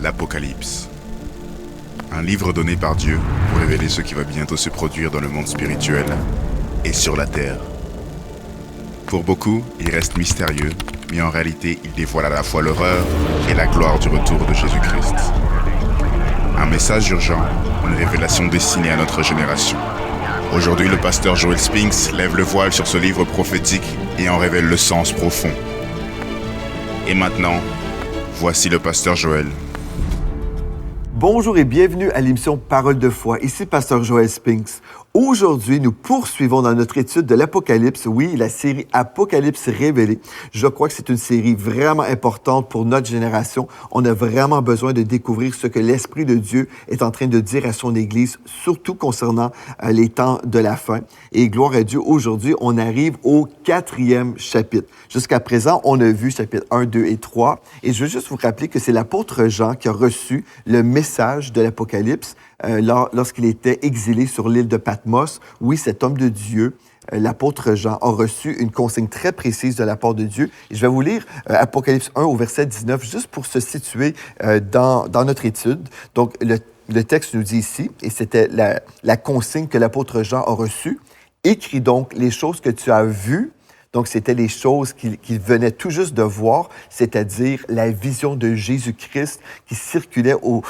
l'Apocalypse. Un livre donné par Dieu pour révéler ce qui va bientôt se produire dans le monde spirituel et sur la terre. Pour beaucoup, il reste mystérieux, mais en réalité, il dévoile à la fois l'horreur et la gloire du retour de Jésus-Christ. Un message urgent, une révélation destinée à notre génération. Aujourd'hui, le pasteur Joel Spinks lève le voile sur ce livre prophétique et en révèle le sens profond. Et maintenant, voici le pasteur Joel. Bonjour et bienvenue à l'émission Parole de foi. Ici pasteur Joel Spinks. Aujourd'hui, nous poursuivons dans notre étude de l'Apocalypse, oui, la série Apocalypse révélée. Je crois que c'est une série vraiment importante pour notre génération. On a vraiment besoin de découvrir ce que l'Esprit de Dieu est en train de dire à son Église, surtout concernant les temps de la fin. Et gloire à Dieu, aujourd'hui, on arrive au 4e chapitre. Jusqu'à présent, on a vu chapitre 1, 2 et 3. Et je veux juste vous rappeler que c'est l'apôtre Jean qui a reçu le message de l'Apocalypse lorsqu'il était exilé sur l'île de Patmos. Oui, cet homme de Dieu, l'apôtre Jean, a reçu une consigne très précise de la part de Dieu. Et je vais vous lire Apocalypse 1 au verset 19, juste pour se situer dans notre étude. Donc, le texte nous dit ici, et c'était la consigne que l'apôtre Jean a reçue, « Écris donc les choses que tu as vues ». Donc, c'était les choses qu'il venait tout juste de voir, c'est-à-dire la vision de Jésus-Christ qui circulait au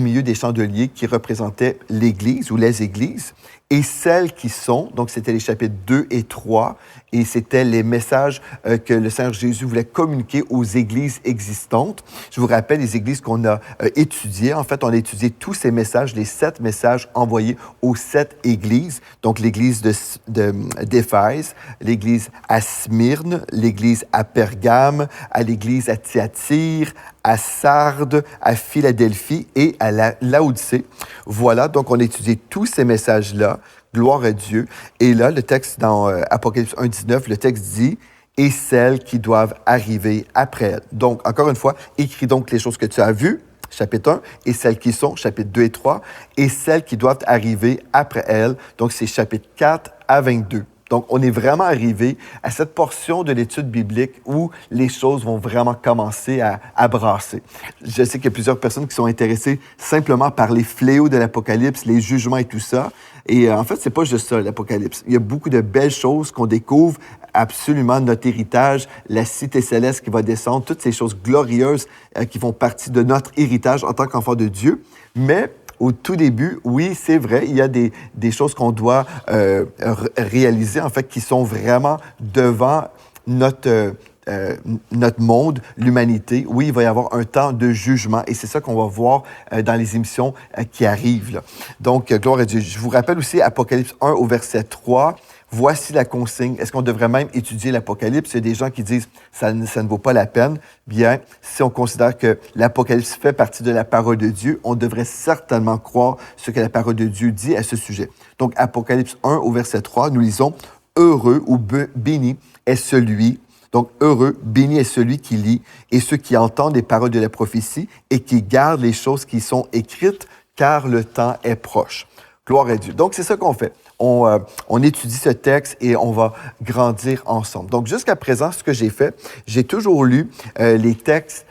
milieu des chandeliers qui représentaient l'Église ou les Églises, et celles qui sont, donc c'était les chapitres 2 et 3, et c'était les messages que le Seigneur Jésus voulait communiquer aux Églises existantes. Je vous rappelle les Églises qu'on a étudiées. En fait, on a étudié tous ces messages, les 7 messages envoyés aux 7 Églises, donc l'Église d'Éphèse, l'Église à Smyrne, l'Église à Pergame, à l'Église à Thyatire, à Sardes, à Philadelphie et à Laodicée. Voilà, donc on a étudié tous ces messages-là, gloire à Dieu. Et là, le texte dans Apocalypse 1, 19, le texte dit « Et celles qui doivent arriver après elles ». Donc, encore une fois, écris donc les choses que tu as vues, chapitre 1, et celles qui sont, chapitre 2 et 3, et celles qui doivent arriver après elles. Donc, c'est chapitre 4 à 22. Donc, on est vraiment arrivé à cette portion de l'étude biblique où les choses vont vraiment commencer à brasser. Je sais qu'il y a plusieurs personnes qui sont intéressées simplement par les fléaux de l'Apocalypse, les jugements et tout ça. Et en fait, c'est pas juste ça, l'Apocalypse. Il y a beaucoup de belles choses qu'on découvre, absolument notre héritage, la cité céleste qui va descendre, toutes ces choses glorieuses qui font partie de notre héritage en tant qu'enfant de Dieu. Mais au tout début, oui, c'est vrai, il y a des choses qu'on doit réaliser, en fait, qui sont vraiment devant notre monde, l'humanité. Oui, il va y avoir un temps de jugement et c'est ça qu'on va voir dans les émissions qui arrivent, là. Donc, gloire à Dieu. Je vous rappelle aussi Apocalypse 1 au verset 3. Voici la consigne. Est-ce qu'on devrait même étudier l'Apocalypse? Il y a des gens qui disent ça ne vaut pas la peine. Bien, si on considère que l'Apocalypse fait partie de la parole de Dieu, on devrait certainement croire ce que la parole de Dieu dit à ce sujet. Donc, Apocalypse 1 au verset 3, nous lisons « Heureux ou béni est celui ». Donc, heureux, béni est celui qui lit et ceux qui entendent les paroles de la prophétie et qui gardent les choses qui sont écrites, car le temps est proche. Gloire à Dieu. Donc, c'est ça qu'on fait. On étudie ce texte et on va grandir ensemble. Donc, jusqu'à présent, ce que j'ai fait, j'ai toujours lu les textes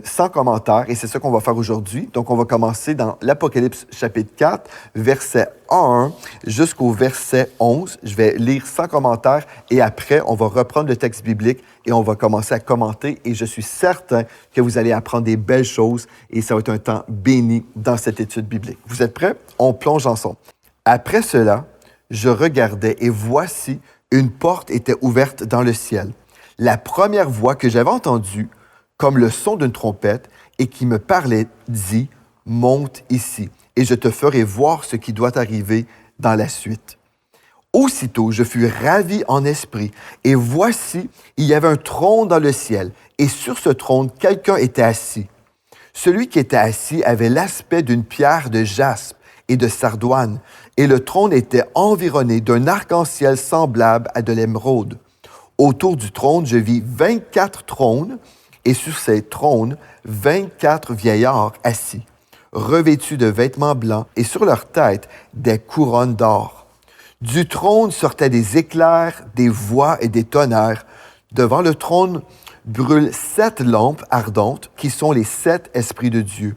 sans commentaire et c'est ça qu'on va faire aujourd'hui. Donc, on va commencer dans l'Apocalypse chapitre 4, verset 1 jusqu'au verset 11. Je vais lire sans commentaire et après, on va reprendre le texte biblique et on va commencer à commenter et je suis certain que vous allez apprendre des belles choses et ça va être un temps béni dans cette étude biblique. Vous êtes prêts? On plonge ensemble. Après cela, je regardais et voici, une porte était ouverte dans le ciel. La première voix que j'avais entendue, comme le son d'une trompette, et qui me parlait, dit « Monte ici, et je te ferai voir ce qui doit arriver dans la suite. » Aussitôt, je fus ravi en esprit, et voici, il y avait un trône dans le ciel, et sur ce trône, quelqu'un était assis. Celui qui était assis avait l'aspect d'une pierre de jaspe et de sardoine, et le trône était environné d'un arc-en-ciel semblable à de l'émeraude. Autour du trône, je vis 24 trônes, et sur ces trônes, 24 vieillards assis, revêtus de vêtements blancs, et sur leurs têtes, des couronnes d'or. Du trône sortaient des éclairs, des voix et des tonnerres. Devant le trône brûlent 7 lampes ardentes, qui sont les 7 esprits de Dieu.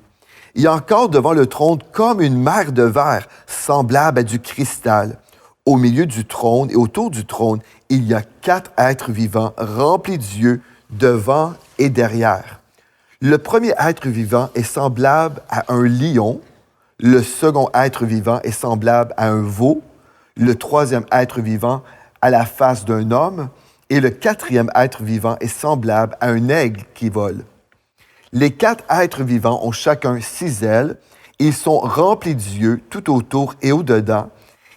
Il y a encore devant le trône comme une mer de verre, semblable à du cristal. Au milieu du trône et autour du trône, il y a 4 êtres vivants remplis d'yeux devant et derrière. Le premier être vivant est semblable à un lion. Le second être vivant est semblable à un veau. Le troisième être vivant à la face d'un homme. Et le quatrième être vivant est semblable à un aigle qui vole. Les 4 êtres vivants ont chacun 6 ailes. Ils sont remplis d'yeux tout autour et au-dedans.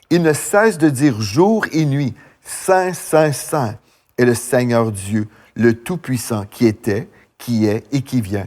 Ils ne cessent de dire jour et nuit, Saint, Saint, Saint est le Seigneur Dieu, le Tout-Puissant, qui était, qui est et qui vient.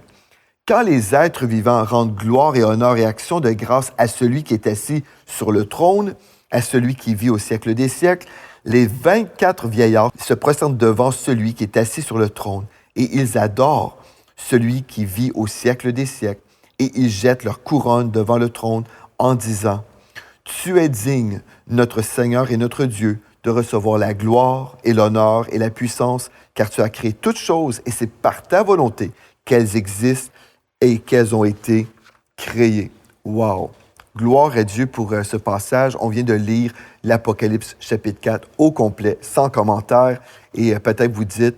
Quand les êtres vivants rendent gloire et honneur et action de grâce à celui qui est assis sur le trône, à celui qui vit au siècle des siècles, les 24 vieillards se prosternent devant celui qui est assis sur le trône et ils adorent celui qui vit au siècle des siècles et ils jettent leur couronne devant le trône en disant « Tu es digne, notre Seigneur et notre Dieu, de recevoir la gloire et l'honneur et la puissance, car tu as créé toutes choses et c'est par ta volonté qu'elles existent et qu'elles ont été créées. » Wow! Gloire à Dieu pour ce passage. On vient de lire l'Apocalypse chapitre 4 au complet, sans commentaire. Et peut-être vous dites,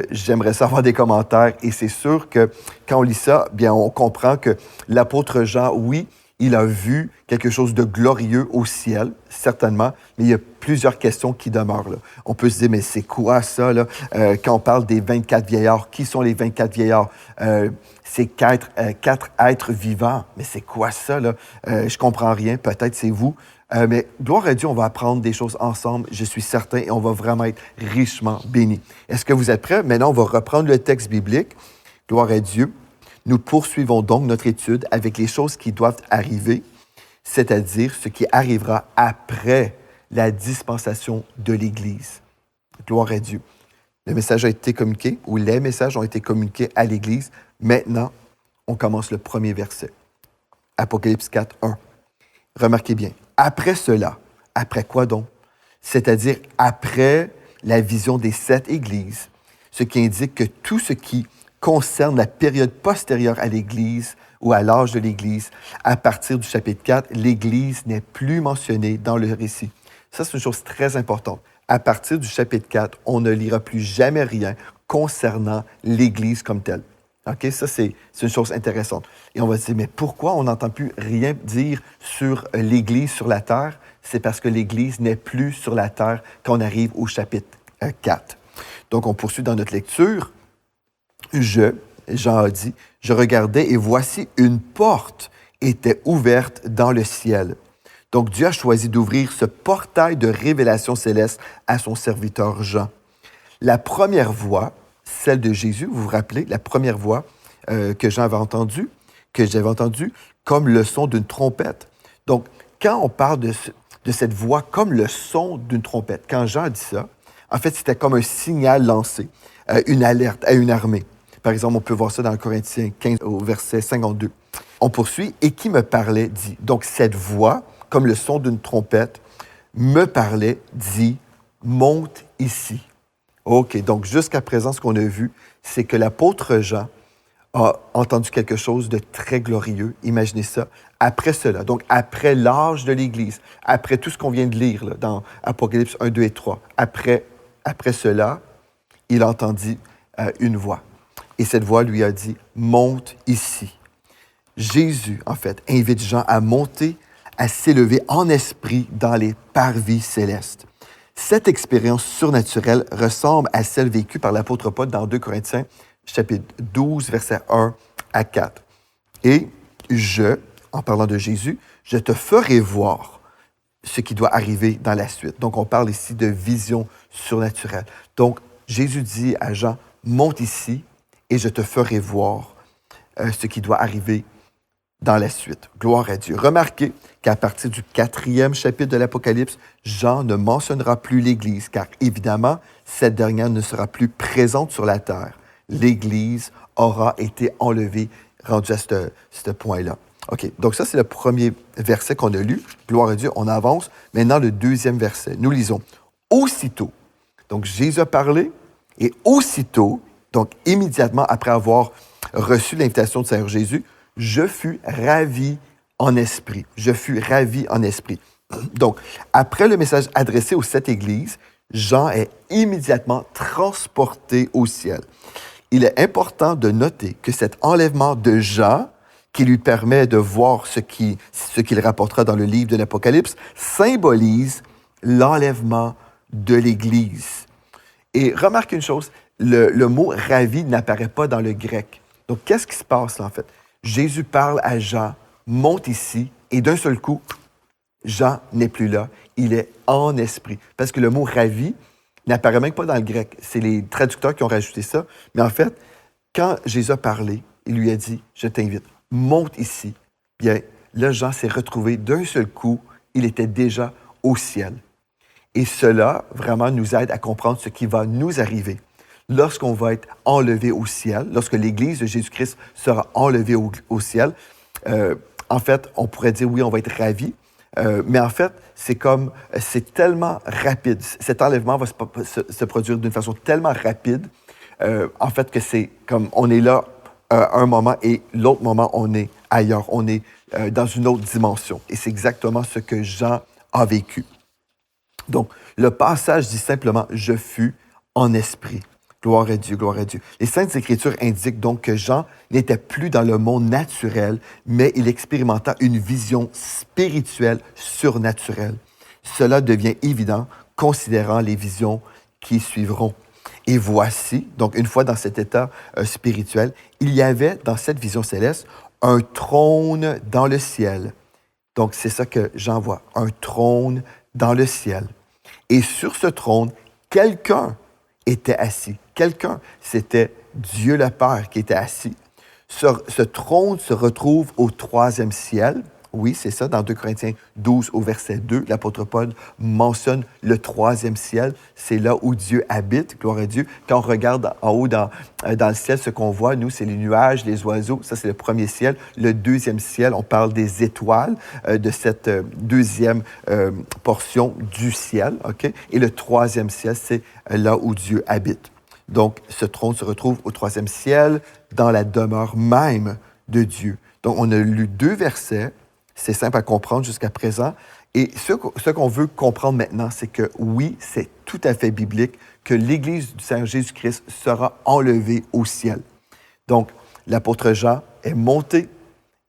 j'aimerais savoir des commentaires. Et c'est sûr que quand on lit ça, bien, on comprend que l'apôtre Jean, oui, il a vu quelque chose de glorieux au ciel, certainement, mais il y a plusieurs questions qui demeurent là. On peut se dire, mais c'est quoi ça, là? Quand on parle des 24 vieillards, qui sont les 24 vieillards? C'est 4 êtres vivants. Mais c'est quoi ça, là? Je comprends rien, peut-être c'est vous. Mais gloire à Dieu, on va apprendre des choses ensemble, je suis certain, et on va vraiment être richement bénis. Est-ce que vous êtes prêts? Maintenant, on va reprendre le texte biblique. Gloire à Dieu. Nous poursuivons donc notre étude avec les choses qui doivent arriver, c'est-à-dire ce qui arrivera après la dispensation de l'Église. Gloire à Dieu. Le message a été communiqué, ou les messages ont été communiqués à l'Église. Maintenant, on commence le premier verset. Apocalypse 4, 1. Remarquez bien. Après cela, après quoi donc? C'est-à-dire après la vision des 7 églises, ce qui indique que tout ce qui concerne la période postérieure à l'Église ou à l'âge de l'Église, à partir du chapitre 4, l'Église n'est plus mentionnée dans le récit. Ça, c'est une chose très importante. À partir du chapitre 4, on ne lira plus jamais rien concernant l'Église comme telle. OK? Ça, c'est une chose intéressante. Et on va se dire, mais pourquoi on n'entend plus rien dire sur l'Église sur la terre? C'est parce que l'Église n'est plus sur la terre quand on arrive au chapitre 4. Donc, on poursuit dans notre lecture. Jean a dit, je regardais et voici une porte était ouverte dans le ciel. Donc, Dieu a choisi d'ouvrir ce portail de révélation céleste à son serviteur Jean. La première voix, celle de Jésus, vous vous rappelez, la première voix que j'avais entendue comme le son d'une trompette. Donc, quand on parle de cette voix comme le son d'une trompette, quand Jean a dit ça, en fait, c'était comme un signal lancé, une alerte à une armée. Par exemple, on peut voir ça dans Corinthiens 15 au verset 52. On poursuit, et qui me parlait dit. Donc, cette voix, comme le son d'une trompette, me parlait, dit, monte ici. OK, donc jusqu'à présent, ce qu'on a vu, c'est que l'apôtre Jean a entendu quelque chose de très glorieux. Imaginez ça. Après cela, donc après l'âge de l'Église, après tout ce qu'on vient de lire là, dans Apocalypse 1, 2 et 3, après cela, il entendit une voix. Et cette voix lui a dit, monte ici. Jésus, en fait, invite Jean à monter, à s'élever en esprit dans les parvis célestes. Cette expérience surnaturelle ressemble à celle vécue par l'apôtre Paul dans 2 Corinthiens, chapitre 12, versets 1 à 4. Et en parlant de Jésus, je te ferai voir ce qui doit arriver dans la suite. Donc, on parle ici de vision surnaturelle. Donc, Jésus dit à Jean, monte ici et je te ferai voir ce qui doit arriver dans la suite. Gloire à Dieu. Remarquez qu'à partir du 4e chapitre de l'Apocalypse, Jean ne mentionnera plus l'Église, car évidemment, cette dernière ne sera plus présente sur la terre. L'Église aura été enlevée, rendue à ce point-là. OK, donc ça, c'est le premier verset qu'on a lu. Gloire à Dieu, on avance. Maintenant, le deuxième verset. Nous lisons. Aussitôt, donc Jésus a parlé, et aussitôt, donc immédiatement après avoir reçu l'invitation du Seigneur Jésus, Je fus ravi en esprit. Je fus ravi en esprit. Donc, après le message adressé aux 7 églises, Jean est immédiatement transporté au ciel. Il est important de noter que cet enlèvement de Jean, qui lui permet de voir ce qu'il rapportera dans le livre de l'Apocalypse, symbolise l'enlèvement de l'Église. Et remarque une chose, le mot « ravi » n'apparaît pas dans le grec. Donc, qu'est-ce qui se passe là, en fait? Jésus parle à Jean, monte ici, et d'un seul coup, Jean n'est plus là. Il est en esprit. Parce que le mot « ravi » n'apparaît même pas dans le grec. C'est les traducteurs qui ont rajouté ça. Mais en fait, quand Jésus a parlé, il lui a dit « Je t'invite, monte ici. » Bien, là, Jean s'est retrouvé d'un seul coup. Il était déjà au ciel. Et cela, vraiment, nous aide à comprendre ce qui va nous arriver lorsqu'on va être enlevé au ciel, lorsque l'Église de Jésus-Christ sera enlevée au ciel. En fait, on pourrait dire, oui, on va être ravis, mais en fait, c'est tellement rapide. Cet enlèvement va se produire d'une façon tellement rapide, en fait, que c'est comme on est là un moment et l'autre moment, on est ailleurs. On est dans une autre dimension. Et c'est exactement ce que Jean a vécu. Donc, le passage dit simplement « Je fus en esprit ». Gloire à Dieu, gloire à Dieu. Les Saintes Écritures indiquent donc que Jean n'était plus dans le monde naturel, mais il expérimenta une vision spirituelle surnaturelle. Cela devient évident considérant les visions qui suivront. Et voici, donc une fois dans cet état spirituel, il y avait dans cette vision céleste un trône dans le ciel. Donc c'est ça que Jean voit, un trône dans le ciel. Et sur ce trône, quelqu'un était assis. Quelqu'un, c'était Dieu le Père qui était assis. Ce trône se retrouve au 3e ciel. Oui, c'est ça, dans 2 Corinthiens 12 au verset 2, l'apôtre Paul mentionne le 3e ciel. C'est là où Dieu habite, gloire à Dieu. Quand on regarde en haut dans le ciel, ce qu'on voit, nous, c'est les nuages, les oiseaux. Ça, c'est le 1er ciel. Le 2e ciel, on parle des étoiles de cette 2e portion du ciel. Okay? Et le 3e ciel, c'est là où Dieu habite. Donc, ce trône se retrouve au 3e ciel, dans la demeure même de Dieu. Donc, on a lu 2 versets. C'est simple à comprendre jusqu'à présent. Et ce qu'on veut comprendre maintenant, c'est que oui, c'est tout à fait biblique que l'Église du Seigneur Jésus-Christ sera enlevée au ciel. Donc, l'apôtre Jean est monté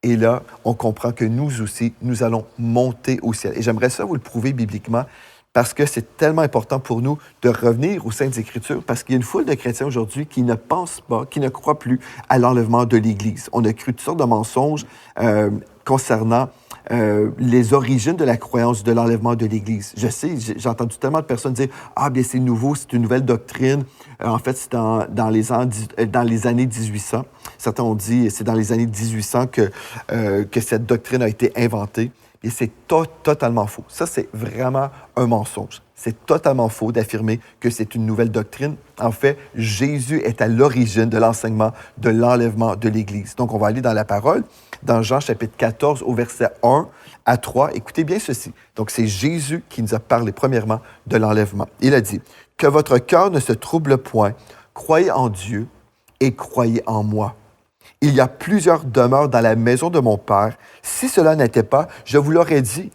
et là, on comprend que nous aussi, nous allons monter au ciel. Et j'aimerais ça vous le prouver bibliquement parce que c'est tellement important pour nous de revenir aux Saintes Écritures parce qu'il y a une foule de chrétiens aujourd'hui qui ne pensent pas, qui ne croient plus à l'enlèvement de l'Église. On a cru toutes sortes de mensonges concernant les origines de la croyance de l'enlèvement de l'Église. Je sais, j'ai entendu tellement de personnes dire « Ah, bien, c'est nouveau, c'est une nouvelle doctrine. En fait, c'est dans les années 1800. Certains ont dit c'est dans les années 1800 que cette doctrine a été inventée. Et c'est totalement faux. Ça, c'est vraiment un mensonge. C'est totalement faux d'affirmer que c'est une nouvelle doctrine. En fait, Jésus est à l'origine de l'enseignement de l'enlèvement de l'Église. Donc, on va aller dans la parole, dans Jean chapitre 14, au verset 1 à 3. Écoutez bien ceci. Donc, c'est Jésus qui nous a parlé premièrement de l'enlèvement. Il a dit « Que votre cœur ne se trouble point. Croyez en Dieu et croyez en moi. Il y a plusieurs demeures dans la maison de mon Père. Si cela n'était pas, je vous l'aurais dit.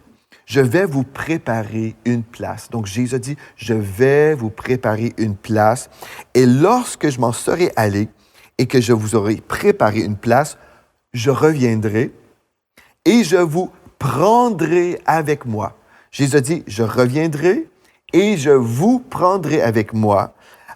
Je vais vous préparer une place. » Donc, Jésus a dit, « Je vais vous préparer une place. Et lorsque je m'en serai allé et que je vous aurai préparé une place, je reviendrai et je vous prendrai avec moi. » Jésus a dit, « Je reviendrai et je vous prendrai avec moi,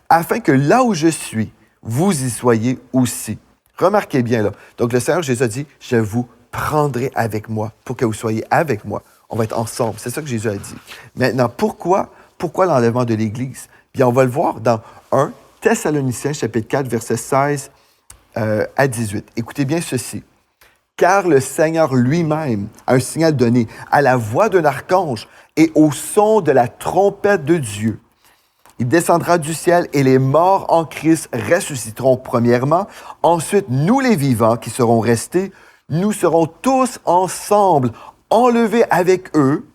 afin que là où je suis, vous y soyez aussi. » Remarquez bien là. Donc, le Seigneur Jésus a dit, « Je vous prendrai avec moi pour que vous soyez avec moi. » On va être ensemble. C'est ça que Jésus a dit. Maintenant, pourquoi l'enlèvement de l'Église? Bien, on va le voir dans 1 Thessaloniciens, chapitre 4, versets 16 à 18. Écoutez bien ceci. « Car le Seigneur lui-même a un signal donné à la voix d'un archange et au son de la trompette de Dieu. Il descendra du ciel et les morts en Christ ressusciteront premièrement. Ensuite, nous les vivants qui serons restés, nous serons tous ensemble enlevés avec eux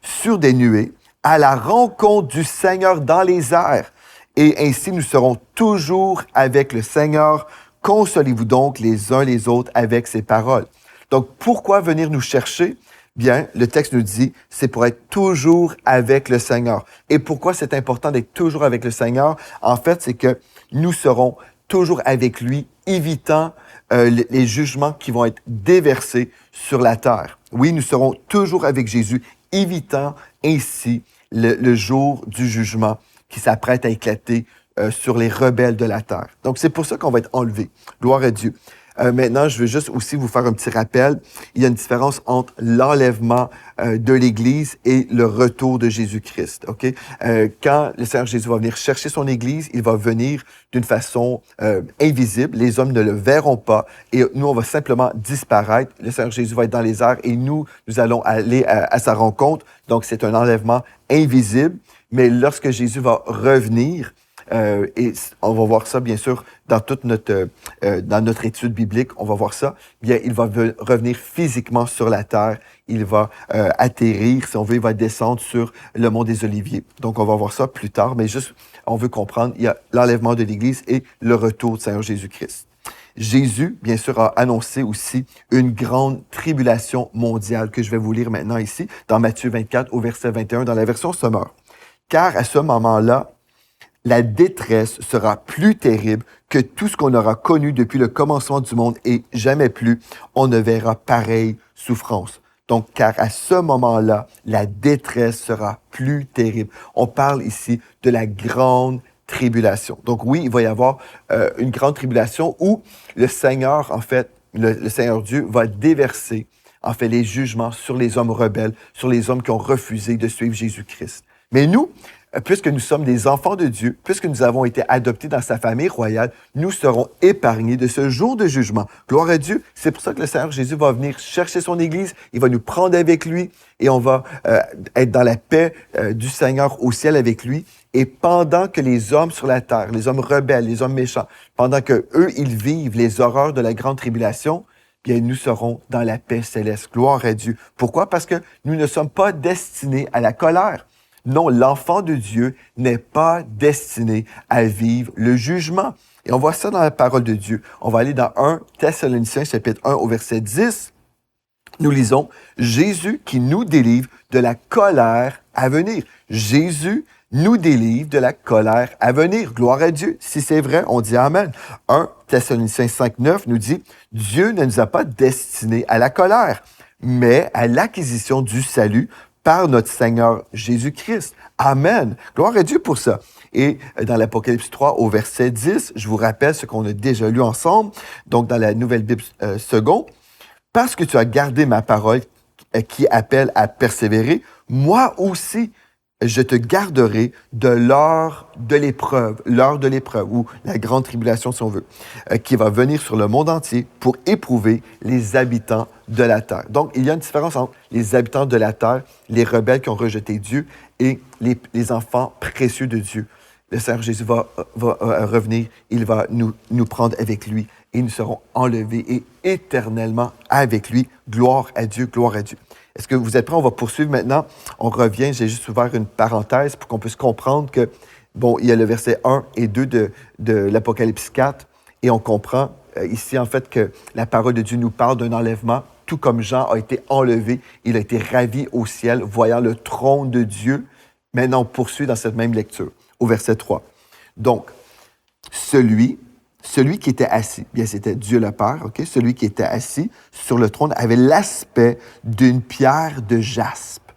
sur des nuées à la rencontre du Seigneur dans les airs. Et ainsi, nous serons toujours avec le Seigneur. Consolez-vous donc les uns les autres avec ces paroles. Donc, pourquoi venir nous chercher? Bien, le texte nous dit, c'est pour être toujours avec le Seigneur. Et pourquoi c'est important d'être toujours avec le Seigneur? En fait, c'est que nous serons toujours avec lui, évitant les jugements qui vont être déversés sur la terre. Oui, nous serons toujours avec Jésus, évitant ainsi le jour du jugement qui s'apprête à éclater sur les rebelles de la terre. Donc, c'est pour ça qu'on va être enlevés. Gloire à Dieu. Maintenant, je veux juste aussi vous faire un petit rappel. Il y a une différence entre l'enlèvement de l'Église et le retour de Jésus-Christ. Ok? Quand le Seigneur Jésus va venir chercher son Église, il va venir d'une façon invisible. Les hommes ne le verront pas et nous, on va simplement disparaître. Le Seigneur Jésus va être dans les airs et nous allons aller à sa rencontre. Donc, c'est un enlèvement invisible. Mais lorsque Jésus va revenir, et on va voir ça, bien sûr, dans toute dans notre étude biblique, on va voir ça. Bien, il va revenir physiquement sur la terre. Il va atterrir, si on veut, il va descendre sur le mont des Oliviers. Donc, on va voir ça plus tard, mais juste, on veut comprendre, il y a l'enlèvement de l'Église et le retour du Seigneur Jésus-Christ. Jésus, bien sûr, a annoncé aussi une grande tribulation mondiale que je vais vous lire maintenant ici, dans Matthieu 24, au verset 21, dans la version Sommeur. Car à ce moment-là, la détresse sera plus terrible que tout ce qu'on aura connu depuis le commencement du monde et jamais plus on ne verra pareille souffrance. Donc, car à ce moment-là, la détresse sera plus terrible. On parle ici de la grande tribulation. Donc oui, il va y avoir une grande tribulation où le Seigneur, en fait, le Seigneur Dieu va déverser, en fait, les jugements sur les hommes rebelles, sur les hommes qui ont refusé de suivre Jésus-Christ. Mais nous, puisque nous sommes des enfants de Dieu, puisque nous avons été adoptés dans sa famille royale, nous serons épargnés de ce jour de jugement. Gloire à Dieu. C'est pour ça que le Seigneur Jésus va venir chercher son Église, il va nous prendre avec lui et on va être dans la paix du Seigneur au ciel avec lui. Et pendant que les hommes sur la terre, les hommes rebelles, les hommes méchants, pendant que eux, ils vivent les horreurs de la grande tribulation, bien, nous serons dans la paix céleste. Gloire à Dieu. Pourquoi? Parce que nous ne sommes pas destinés à la colère. Non, l'enfant de Dieu n'est pas destiné à vivre le jugement. Et on voit ça dans la parole de Dieu. On va aller dans 1 Thessaloniciens, chapitre 1, au verset 10. Nous lisons « Jésus qui nous délivre de la colère à venir. » Jésus nous délivre de la colère à venir. Gloire à Dieu. Si c'est vrai, on dit Amen. 1 Thessaloniciens 5, 9 nous dit « Dieu ne nous a pas destinés à la colère, mais à l'acquisition du salut par notre Seigneur Jésus-Christ. » Amen. Gloire à Dieu pour ça. Et dans l'Apocalypse 3, au verset 10, je vous rappelle ce qu'on a déjà lu ensemble, donc dans la Nouvelle Bible seconde. « Parce que tu as gardé ma parole qui appelle à persévérer, moi aussi, je te garderai de l'heure de l'épreuve, ou la grande tribulation, si on veut, qui va venir sur le monde entier pour éprouver les habitants de la terre. » Donc, il y a une différence entre les habitants de la terre, les rebelles qui ont rejeté Dieu, et les enfants précieux de Dieu. Le Seigneur Jésus va revenir, il va nous prendre avec lui, et nous serons enlevés et éternellement avec lui. Gloire à Dieu, gloire à Dieu. Est-ce que vous êtes prêts? On va poursuivre maintenant. On revient, j'ai juste ouvert une parenthèse pour qu'on puisse comprendre que, bon, il y a le verset 1 et 2 de l'Apocalypse 4, et on comprend ici, en fait, que la parole de Dieu nous parle d'un enlèvement, tout comme Jean a été enlevé, il a été ravi au ciel, voyant le trône de Dieu. Maintenant, on poursuit dans cette même lecture, au verset 3. Donc, celui qui était assis, bien c'était Dieu le Père, ok? Celui qui était assis sur le trône avait l'aspect d'une pierre de jaspe.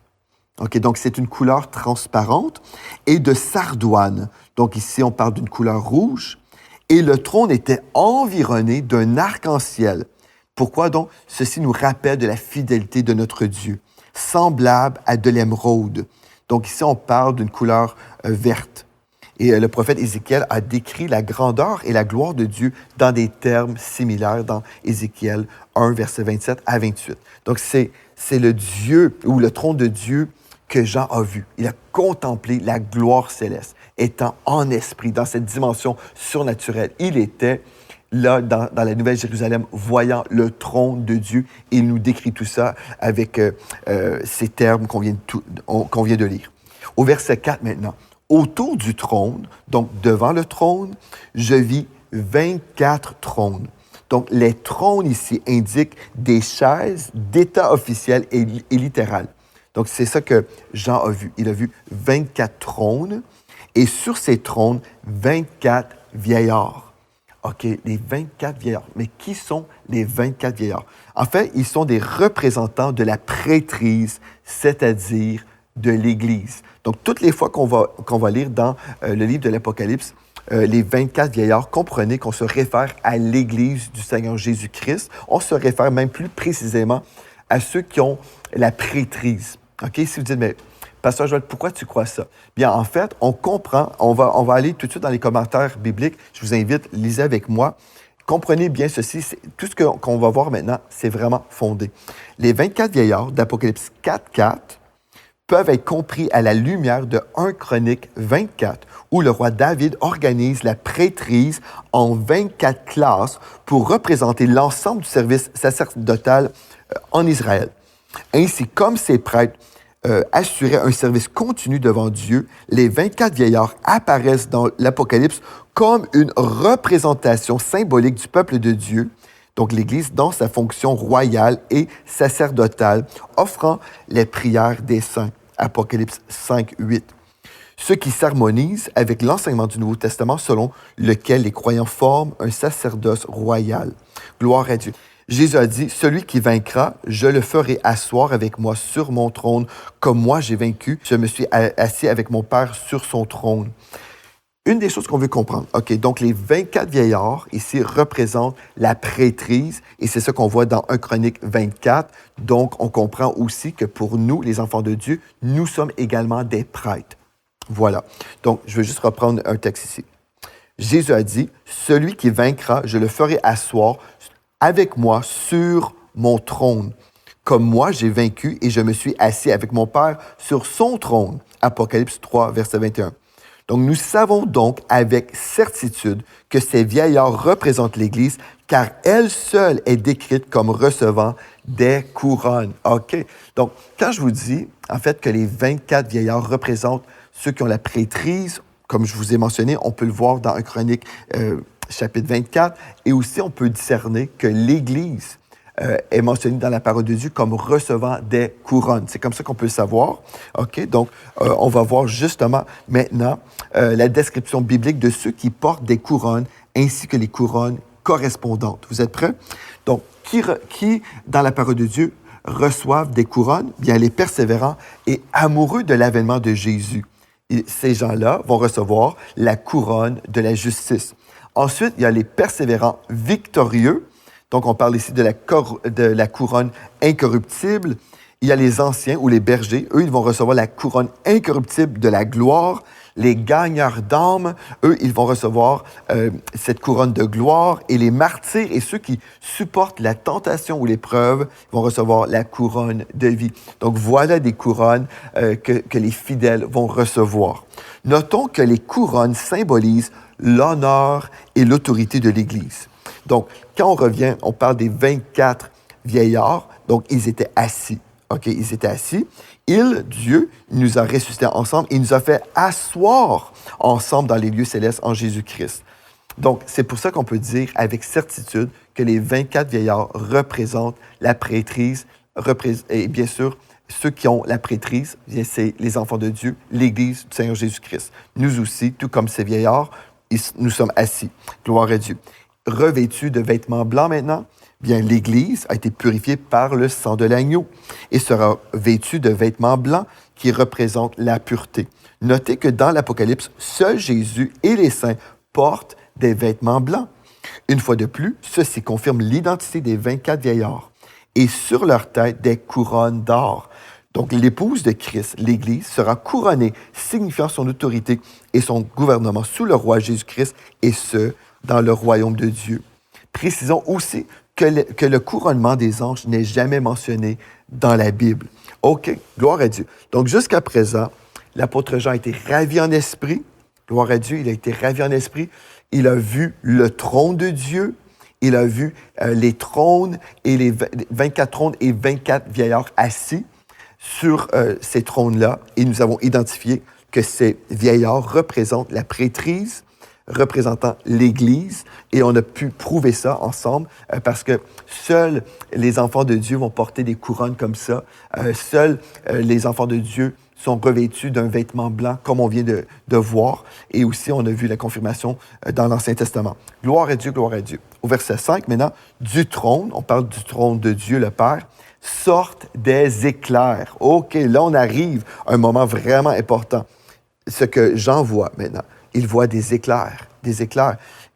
Ok, donc c'est une couleur transparente et de sardoine. Donc ici, on parle d'une couleur rouge. Et le trône était environné d'un arc-en-ciel. Pourquoi donc? Ceci nous rappelle de la fidélité de notre Dieu, semblable à de l'émeraude. Donc ici, on parle d'une couleur verte. Et le prophète Ézéchiel a décrit la grandeur et la gloire de Dieu dans des termes similaires dans Ézéchiel 1, verset 27 à 28. Donc, c'est le Dieu ou le trône de Dieu que Jean a vu. Il a contemplé la gloire céleste, étant en esprit, dans cette dimension surnaturelle. Il était là, dans la Nouvelle Jérusalem, voyant le trône de Dieu. Il nous décrit tout ça avec ces termes qu'on vient de lire. Au verset 4 maintenant. Autour du trône, donc devant le trône, je vis 24 trônes. Donc, les trônes ici indiquent des chaises d'état officiel et littéral. Donc, c'est ça que Jean a vu. Il a vu 24 trônes et sur ces trônes, 24 vieillards. OK, les 24 vieillards. Mais qui sont les 24 vieillards? En fait, ils sont des représentants de la prêtrise, c'est-à-dire de l'Église. Donc, toutes les fois qu'on va lire dans le livre de l'Apocalypse, les 24 vieillards, comprenez qu'on se réfère à l'Église du Seigneur Jésus-Christ. On se réfère même plus précisément à ceux qui ont la prêtrise. OK? Si vous dites, mais Pasteur Joël, pourquoi tu crois ça? Bien, en fait, on comprend, on va aller tout de suite dans les commentaires bibliques. Je vous invite, lisez avec moi. Comprenez bien ceci, tout ce qu'on va voir maintenant, c'est vraiment fondé. Les 24 vieillards d'Apocalypse 4.4 peuvent être compris à la lumière de 1 Chronique 24, où le roi David organise la prêtrise en 24 classes pour représenter l'ensemble du service sacerdotal en Israël. Ainsi, comme ces prêtres assuraient un service continu devant Dieu, les 24 vieillards apparaissent dans l'Apocalypse comme une représentation symbolique du peuple de Dieu, donc l'Église dans sa fonction royale et sacerdotale, offrant les prières des saints. Apocalypse 5.8. Ceux qui s'harmonisent avec l'enseignement du Nouveau Testament selon lequel les croyants forment un sacerdoce royal. Gloire à Dieu. Jésus a dit, « Celui qui vaincra, je le ferai asseoir avec moi sur mon trône, comme moi j'ai vaincu, je me suis assis avec mon Père sur son trône. » Une des choses qu'on veut comprendre, OK, donc les 24 vieillards ici représentent la prêtrise et c'est ça qu'on voit dans 1 Chronique 24. Donc, on comprend aussi que pour nous, les enfants de Dieu, nous sommes également des prêtres. Voilà. Donc, je vais juste reprendre un texte ici. Jésus a dit, « Celui qui vaincra, je le ferai asseoir avec moi sur mon trône. Comme moi, j'ai vaincu et je me suis assis avec mon Père sur son trône. » Apocalypse 3, verset 21. Donc, nous savons donc avec certitude que ces vieillards représentent l'Église, car elle seule est décrite comme recevant des couronnes. OK? Donc, quand je vous dis, en fait, que les 24 vieillards représentent ceux qui ont la prêtrise, comme je vous ai mentionné, on peut le voir dans 1 Chronique chapitre 24, et aussi on peut discerner que l'Église est mentionnée dans la parole de Dieu comme recevant des couronnes. C'est comme ça qu'on peut le savoir. OK? Donc, on va voir justement maintenant la description biblique de ceux qui portent des couronnes ainsi que les couronnes correspondantes. Vous êtes prêts? Donc, qui dans la parole de Dieu, reçoivent des couronnes? Bien, les persévérants et amoureux de l'avènement de Jésus. Et ces gens-là vont recevoir la couronne de la justice. Ensuite, il y a les persévérants victorieux. Donc, on parle ici de la couronne incorruptible. Il y a les anciens ou les bergers. Eux, ils vont recevoir la couronne incorruptible de la gloire. Les gagneurs d'âmes, eux, ils vont recevoir cette couronne de gloire. Et les martyrs et ceux qui supportent la tentation ou l'épreuve vont recevoir la couronne de vie. Donc, voilà des couronnes que les fidèles vont recevoir. Notons que les couronnes symbolisent l'honneur et l'autorité de l'Église. Donc, quand on revient, on parle des 24 vieillards. Donc, ils étaient assis. OK, ils étaient assis. Dieu, nous a ressuscités ensemble et il nous a fait asseoir ensemble dans les lieux célestes en Jésus-Christ. Donc, c'est pour ça qu'on peut dire avec certitude que les 24 vieillards représentent la prêtrise. Et bien sûr, ceux qui ont la prêtrise, c'est les enfants de Dieu, l'Église du Seigneur Jésus-Christ. Nous aussi, tout comme ces vieillards, nous sommes assis. Gloire à Dieu. Revêtus de vêtements blancs maintenant, bien, l'Église a été purifiée par le sang de l'agneau et sera vêtue de vêtements blancs qui représentent la pureté. Notez que dans l'Apocalypse, seul Jésus et les saints portent des vêtements blancs. Une fois de plus, ceci confirme l'identité des 24 vieillards et sur leur tête des couronnes d'or. Donc, l'épouse de Christ, l'Église, sera couronnée, signifiant son autorité et son gouvernement sous le roi Jésus-Christ, et ce, dans le royaume de Dieu. Précisons aussi que le couronnement des anges n'est jamais mentionné dans la Bible. OK, gloire à Dieu. Donc, jusqu'à présent, l'apôtre Jean a été ravi en esprit. Gloire à Dieu, il a été ravi en esprit. Il a vu le trône de Dieu. Il a vu les trônes et les 24 trônes et 24 vieillards assis sur ces trônes-là. Et nous avons identifié que ces vieillards représentent la prêtrise, représentant l'Église et on a pu prouver ça ensemble parce que seuls les enfants de Dieu vont porter des couronnes comme ça. Seuls les enfants de Dieu sont revêtus d'un vêtement blanc, comme on vient de voir. Et aussi, on a vu la confirmation dans l'Ancien Testament. Gloire à Dieu, gloire à Dieu. Au verset 5, maintenant, du trône, on parle du trône de Dieu le Père, sortent des éclairs. OK, là, on arrive à un moment vraiment important. Ce que Jean voit maintenant, il voit des éclairs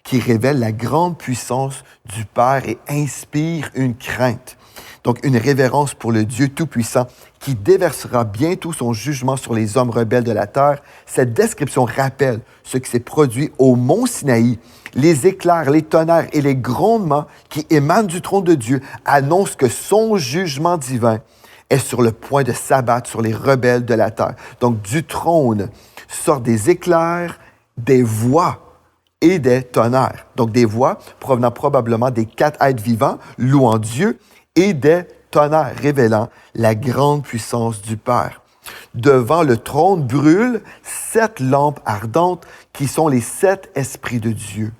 qui révèlent la grande puissance du Père et inspirent une crainte. Donc, une révérence pour le Dieu Tout-Puissant qui déversera bientôt son jugement sur les hommes rebelles de la terre. Cette description rappelle ce qui s'est produit au mont Sinaï. Les éclairs, les tonnerres et les grondements qui émanent du trône de Dieu annoncent que son jugement divin est sur le point de s'abattre sur les rebelles de la terre. Donc, du trône sortent des éclairs, des voix et des tonnerres. Donc, des voix provenant probablement des 4 êtres vivants, louant Dieu, et des tonnerres révélant la grande puissance du Père. Devant le trône brûlent 7 lampes ardentes qui sont les 7 esprits de Dieu.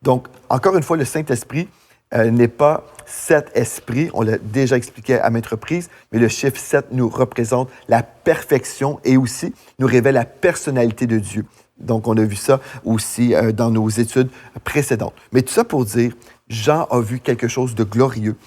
Donc, encore une fois, le Saint-Esprit n'est pas 7 esprits, on l'a déjà expliqué à maintes reprises, mais le chiffre 7 nous représente la perfection et aussi nous révèle la personnalité de Dieu. Donc, on a vu ça aussi dans nos études précédentes. Mais tout ça pour dire, Jean a vu quelque chose de glorieux.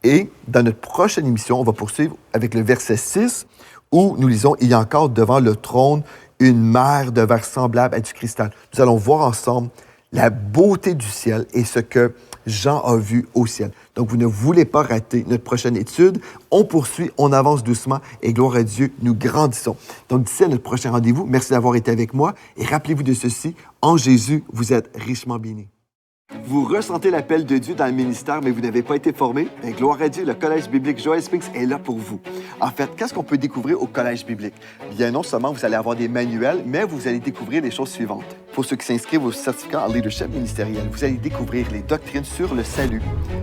Et dans notre prochaine émission, on va poursuivre avec le verset 6, où nous lisons « Il y a encore devant le trône une mer de verre semblable à du cristal. » Nous allons voir ensemble la beauté du ciel et ce que Jean a vu au ciel. Donc, vous ne voulez pas rater notre prochaine étude. On poursuit, on avance doucement et gloire à Dieu, nous grandissons. Donc, d'ici à notre prochain rendez-vous, merci d'avoir été avec moi et rappelez-vous de ceci, en Jésus, vous êtes richement bénis. Vous ressentez l'appel de Dieu dans le ministère, mais vous n'avez pas été formé? Bien, gloire à Dieu, le Collège biblique Joel Spinks est là pour vous. En fait, qu'est-ce qu'on peut découvrir au Collège biblique? Bien, non seulement vous allez avoir des manuels, mais vous allez découvrir les choses suivantes. Pour ceux qui s'inscrivent au certificat en leadership ministériel, vous allez découvrir les doctrines sur le salut.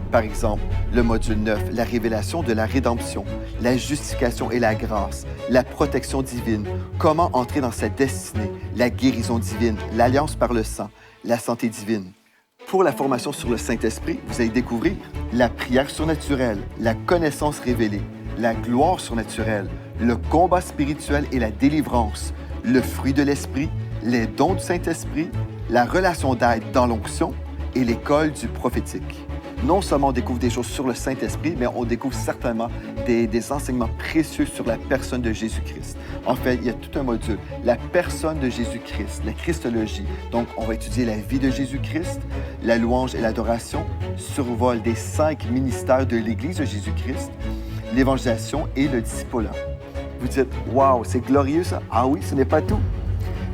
Par exemple, le module 9, la révélation de la rédemption, la justification et la grâce, la protection divine, comment entrer dans sa destinée, la guérison divine, l'alliance par le sang, la santé divine. Pour la formation sur le Saint-Esprit, vous allez découvrir la prière surnaturelle, la connaissance révélée, la gloire surnaturelle, le combat spirituel et la délivrance, le fruit de l'Esprit, les dons du Saint-Esprit, la relation d'aide dans l'onction et l'école du prophétique. Non seulement on découvre des choses sur le Saint-Esprit, mais on découvre certainement des enseignements précieux sur la personne de Jésus-Christ. En fait, il y a tout un module, la personne de Jésus-Christ, la Christologie. Donc, on va étudier la vie de Jésus-Christ, la louange et l'adoration, survol des 5 ministères de l'Église de Jésus-Christ, l'évangélisation et le discipulat. Vous dites, « Wow, c'est glorieux ça! » Ah oui, ce n'est pas tout.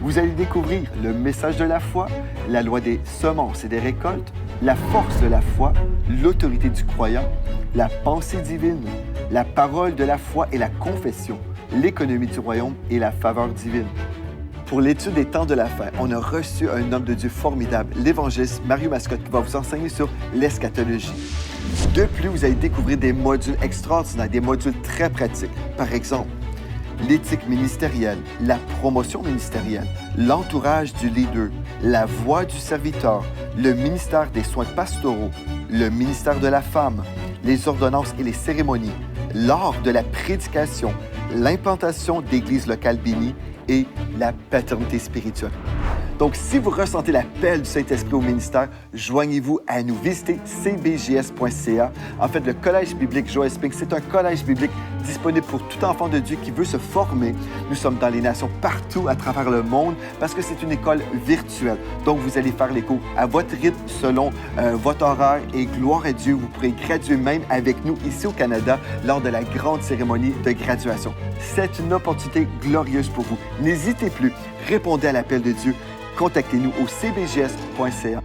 Vous allez découvrir le message de la foi, la loi des semences et des récoltes, la force de la foi, l'autorité du croyant, la pensée divine, la parole de la foi et la confession, l'économie du royaume et la faveur divine. Pour l'étude des temps de la fin, on a reçu un homme de Dieu formidable, l'évangéliste Mario Mascotte, qui va vous enseigner sur l'eschatologie. De plus, vous allez découvrir des modules extraordinaires, des modules très pratiques. Par exemple, l'éthique ministérielle, la promotion ministérielle, l'entourage du leader, la voix du serviteur, le ministère des soins pastoraux, le ministère de la femme, les ordonnances et les cérémonies, l'art de la prédication, l'implantation d'églises locales bénies et la paternité spirituelle. Donc, si vous ressentez l'appel du Saint-Esprit au ministère, joignez-vous à nous. Visitez cbjs.ca. En fait, le Collège biblique Joel Spinks, c'est un collège biblique disponible pour tout enfant de Dieu qui veut se former. Nous sommes dans les nations partout à travers le monde parce que c'est une école virtuelle. Donc, vous allez faire les cours à votre rythme, selon votre horaire et gloire à Dieu, vous pourrez graduer même avec nous ici au Canada lors de la grande cérémonie de graduation. C'est une opportunité glorieuse pour vous. N'hésitez plus, répondez à l'appel de Dieu. Contactez-nous au cbjs.ca.